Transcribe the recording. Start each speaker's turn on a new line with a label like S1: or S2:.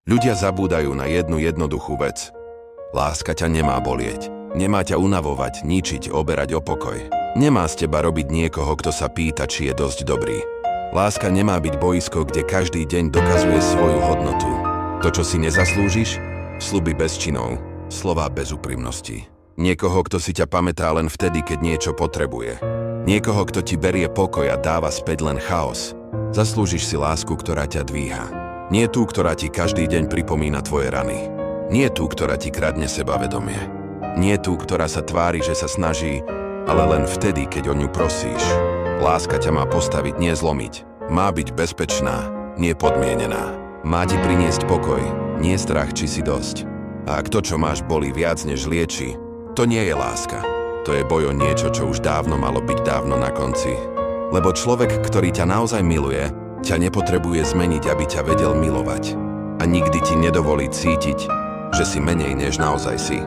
S1: Ľudia zabúdajú na jednu jednoduchú vec. Láska ťa nemá bolieť. Nemá ťa unavovať, ničiť, oberať o pokoj. Nemá z teba robiť niekoho, kto sa pýta, či je dosť dobrý. Láska nemá byť boisko, kde každý deň dokazuje svoju hodnotu. To, čo si nezaslúžiš, sľuby bez činov, slová bez úprimnosti. Niekoho, kto si ťa pamätá len vtedy, keď niečo potrebuje. Niekoho, kto ti berie pokoj a dáva späť len chaos. Zaslúžiš si lásku, ktorá ťa dvíha. Nie tú, ktorá ti každý deň pripomína tvoje rany. Nie tú, ktorá ti kradne sebavedomie. Nie tú, ktorá sa tvári, že sa snaží, ale len vtedy, keď o ňu prosíš. Láska ťa má postaviť, nie zlomiť. Má byť bezpečná, nie podmienená. Má ti priniesť pokoj, nie strach, či si dosť. A ak to, čo máš, bolí viac, než lieči, to nie je láska. To je boj o niečo, čo už dávno malo byť dávno na konci. Lebo človek, ktorý ťa naozaj miluje, ťa nepotrebuje zmeniť, aby ťa vedel milovať. A nikdy ti nedovolí cítiť, že si menej, než naozaj si.